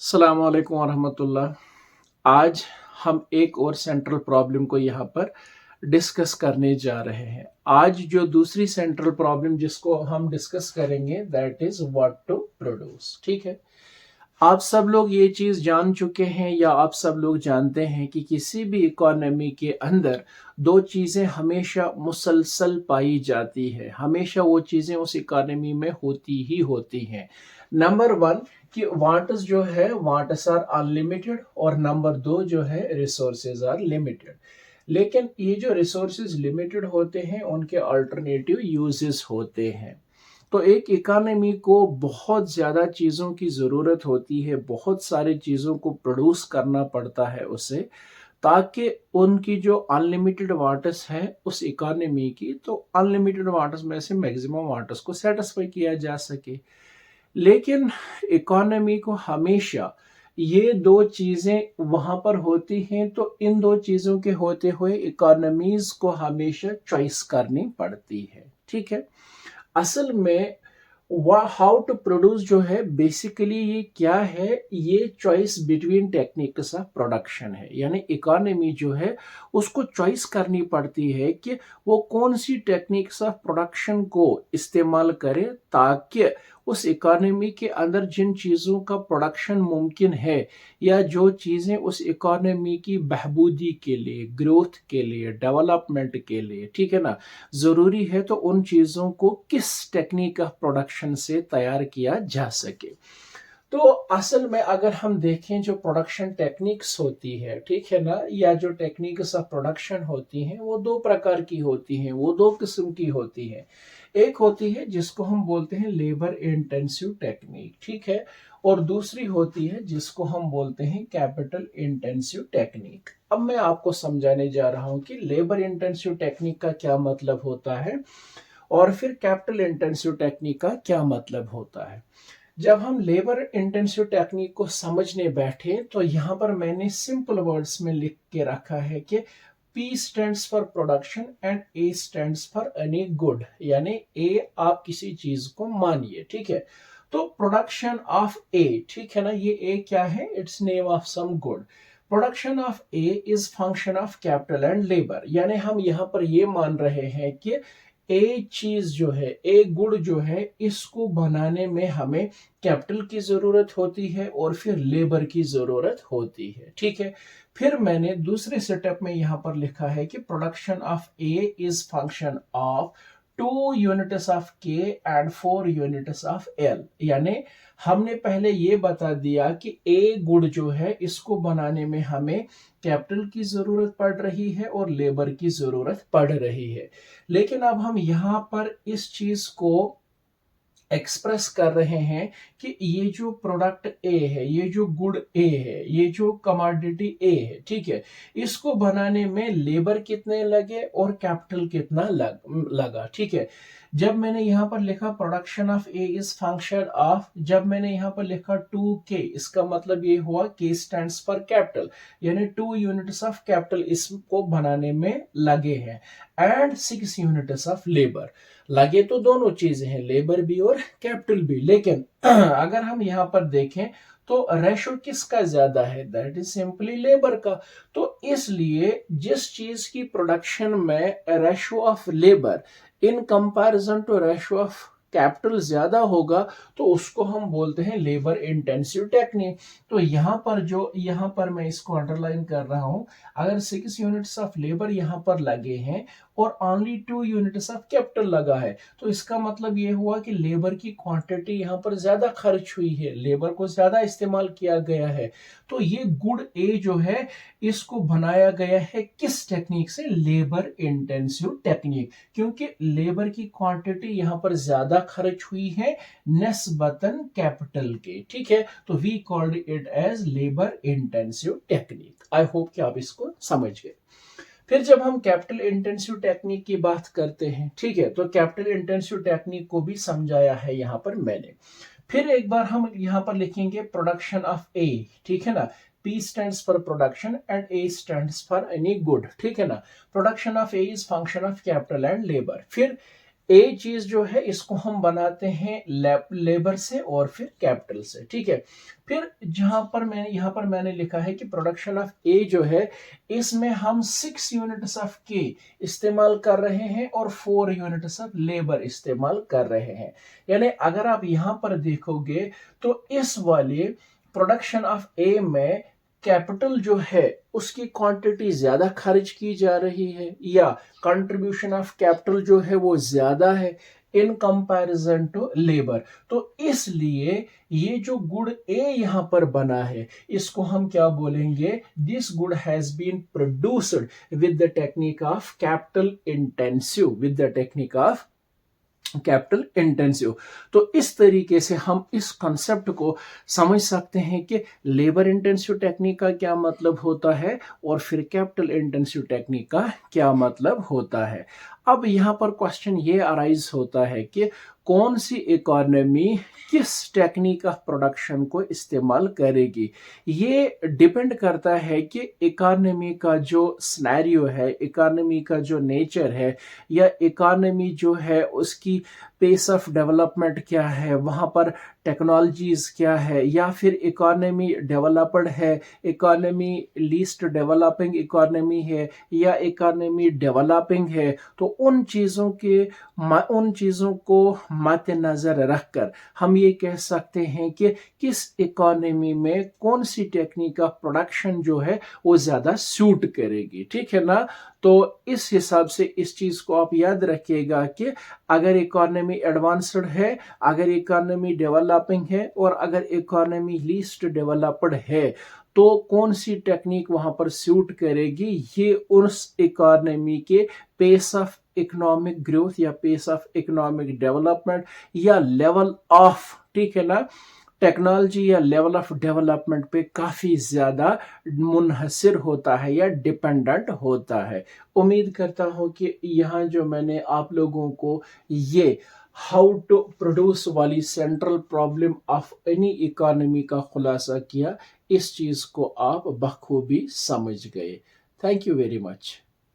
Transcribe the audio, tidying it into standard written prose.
अस्सलाम वालेकुम वरहमतुल्लाह। आज हम एक और सेंट्रल प्रॉब्लम को यहाँ पर डिस्कस करने जा रहे हैं। आज जो दूसरी सेंट्रल प्रॉब्लम जिसको हम डिस्कस करेंगे that is what to produce. ठीक है, आप सब लोग ये चीज जान चुके हैं या आप सब लोग जानते हैं कि किसी भी इकोनॉमी के अंदर दो चीजें हमेशा मुसलसल पाई जाती है। हमेशा वो चीजें उस इकोनॉमी में होती ही होती हैं। नंबर वन कि वांट्स जो है वांट्स आर अनलिमिटेड, और नंबर दो जो है रिसोर्सेज आर लिमिटेड। लेकिन ये जो रिसोर्सेज लिमिटेड होते हैं उनके अल्टरनेटिव यूजेस होते हैं। तो एक इकोनॉमी को बहुत ज़्यादा चीज़ों की ज़रूरत होती है, बहुत सारी चीज़ों को प्रोड्यूस करना पड़ता है उसे, ताकि उनकी जो अनलिमिटेड वाटस है उस इकोनॉमी की, तो अनलिमिटेड वाटस में से मैक्सिमम वाटस को सेटिस्फाई किया जा सके। लेकिन इकोनॉमी को हमेशा ये दो चीज़ें वहाँ पर होती हैं, तो इन दो चीज़ों के होते हुए इकोनॉमीज को हमेशा चॉइस करनी पड़ती है। ठीक है, असल में हाउ टू प्रोड्यूस जो है बेसिकली ये क्या है, ये choice between techniques of production है। यानी इकोनॉमी जो है उसको चॉइस करनी पड़ती है कि वो कौन सी टेक्निक्स ऑफ प्रोडक्शन को इस्तेमाल करे, ताकि उस इकोनॉमी के अंदर जिन चीज़ों का प्रोडक्शन मुमकिन है या जो चीज़ें उस इकोनॉमी की बहबूदी के लिए, ग्रोथ के लिए, डेवलपमेंट के लिए, ठीक है ना, ज़रूरी है, तो उन चीज़ों को किस टेक्निक ऑफ प्रोडक्शन से तैयार किया जा सके। तो असल में अगर हम देखें जो प्रोडक्शन टेक्निक्स होती है, ठीक है ना, या जो टेक्निक्स ऑफ प्रोडक्शन होती हैं वो दो प्रकार की होती हैं, वो दो किस्म की होती हैं। एक होती है जिसको हम बोलते हैं लेबर इंटेंसिव टेक्निक, ठीक है, और दूसरी होती है जिसको हम बोलते हैं कैपिटल इंटेंसिव टेक्निक। अब मैं आपको समझाने जा रहा हूं कि लेबर इंटेंसिव टेक्निक का क्या मतलब होता है और फिर कैपिटल इंटेंसिव टेक्निक का क्या मतलब होता है। जब हम लेबर इंटेंसिव टेक्निक को समझने बैठे तो यहां पर मैंने सिंपल वर्ड्स में लिख के रखा है कि P stands for production and A stands for any good. यानी A आप किसी चीज को मानिए, ठीक है, तो प्रोडक्शन ऑफ A, ठीक है ना, ये A क्या है, it's name of some good. Production of A is function of capital and labour. यानी हम यहाँ पर ये मान रहे हैं कि ए चीज जो है, ए गुड जो है, इसको बनाने में हमें कैपिटल की जरूरत होती है और फिर लेबर की जरूरत होती है। ठीक है, फिर मैंने दूसरे सेटअप में यहां पर लिखा है कि production of A is function of 2 units of के एंड 4 यूनिट्स ऑफ एल। यानी हमने पहले ये बता दिया कि ए गुड जो है इसको बनाने में हमें कैपिटल की जरूरत पड़ रही है और लेबर की जरूरत पड़ रही है। लेकिन अब हम यहां पर इस चीज को एक्सप्रेस कर रहे हैं कि ये जो प्रोडक्ट ए है, ये जो गुड ए है, ये जो कमोडिटी ए है, ठीक है, इसको बनाने में लेबर कितने लगे और कैपिटल कितना लगा। ठीक है, जब मैंने यहां पर लिखा production of A is function of, जब मैंने यहां पर लिखा 2K, इसका मतलब ये हुआ K स्टैंड्स फॉर कैपिटल, यानी 2 यूनिट्स ऑफ कैपिटल इसको बनाने में लगे हैं एंड 6 यूनिट्स ऑफ लेबर। लगे तो दोनों चीजें हैं, लेबर भी और कैपिटल भी, लेकिन अगर हम यहां पर देखें तो रेशो किसका ज्यादा है, दैट इज सिंपली लेबर का। तो इसलिए जिस चीज की प्रोडक्शन में ratio of labour in comparison to ratio of capital ज्यादा होगा तो उसको हम बोलते हैं लेबर इंटेंसिव टेक्निक। तो यहां पर मैं इसको अंडरलाइन कर रहा हूं, अगर 6 यूनिट्स ऑफ लेबर यहां पर लगे हैं और ओनली 2 यूनिट्स ऑफ कैपिटल लगा है, तो इसका मतलब ये हुआ कि लेबर की क्वांटिटी यहां पर ज्यादा खर्च हुई है, लेबर को ज्यादा इस्तेमाल किया गया है। तो ये गुड ए जो है इसको बनाया गया है किस टेक्निक से, लेबर इंटेंसिव टेक्निक, क्योंकि लेबर की क्वांटिटी यहां पर ज्यादा खर्च हुई है निस्बतन कैपिटल के। ठीक है, तो we called it as labour intensive technique. I hope कि आप इसको समझ गए। फिर जब हम कैपिटल इंटेंसिव टेक्निक की बात करते हैं, ठीक है, तो कैपिटल इंटेंसिव टेक्निक को भी समझाया है यहां पर मैंने। फिर एक बार हम यहां पर लिखेंगे प्रोडक्शन ऑफ ए, ठीक है ना, P stands for production and A stands for any good, ठीक है ना। Production of A is function of capital and labour. फिर ए चीज जो है इसको हम बनाते हैं लेबर से और फिर कैपिटल से, ठीक है। फिर यहाँ पर मैंने लिखा है कि प्रोडक्शन ऑफ ए जो है इसमें हम 6 यूनिट्स ऑफ के इस्तेमाल कर रहे हैं और 4 यूनिट्स ऑफ लेबर इस्तेमाल कर रहे हैं। यानी अगर आप यहां पर देखोगे तो इस वाले प्रोडक्शन ऑफ ए में कैपिटल जो है उसकी क्वांटिटी ज्यादा खर्च की जा रही है या कंट्रीब्यूशन ऑफ कैपिटल जो है वो ज्यादा है इन कंपैरिजन टू लेबर। तो इसलिए ये जो गुड ए यहां पर बना है इसको हम क्या बोलेंगे, this good has been produced with the technique of capital intensive, with the technique of capital intensive. तो इस तरीके से हम इस कंसेप्ट को समझ सकते हैं कि लेबर इंटेंसिव टेक्निक का क्या मतलब होता है और फिर कैपिटल इंटेंसिव टेक्निक का क्या मतलब होता है। अब यहां पर क्वेश्चन ये अराइज होता है कि कौन सी इकोनॉमी किस टेक्निक ऑफ प्रोडक्शन को इस्तेमाल करेगी। ये डिपेंड करता है कि इकोनॉमी का जो सिनेरियो है, इकोनॉमी का जो नेचर है या इकोनॉमी जो है उसकी पेस ऑफ डेवलपमेंट क्या है, वहाँ पर टेक्नोलॉजीज क्या है, या फिर इकोनॉमी डेवलप्ड है, इकोनॉमी लीस्ट डेवलपिंग इकोनॉमी है या इकोनॉमी डेवलपिंग है। तो उन चीज़ों को मद्देनजर रखकर हम ये कह सकते हैं कि किस इकोनॉमी में कौन सी टेक्निक ऑफ प्रोडक्शन जो है वो ज़्यादा सूट करेगी, ठीक है ना। तो इस हिसाब से इस चीज़ को आप याद रखिएगा कि अगर इकोनॉमी एडवांस्ड है, अगर इकोनॉमी डेवलपिंग है और अगर इकोनॉमी लीस्ट डेवलप्ड है तो कौन सी टेक्निक वहां पर सूट करेगी, ये उस इकोनॉमी के पेस ऑफ इकोनॉमिक ग्रोथ या पेस ऑफ इकोनॉमिक डेवलपमेंट या लेवल ऑफ, ठीक है ना, टेक्नोलॉजी या लेवल ऑफ डेवलपमेंट पे काफी ज्यादा मुनहसिर होता है या डिपेंडेंट होता है। उम्मीद करता हूं कि यहाँ जो मैंने आप लोगों को ये हाउ टू प्रोड्यूस वाली central problem of any economy का खुलासा किया, इस चीज को आप बखूबी समझ गए। Thank you very much.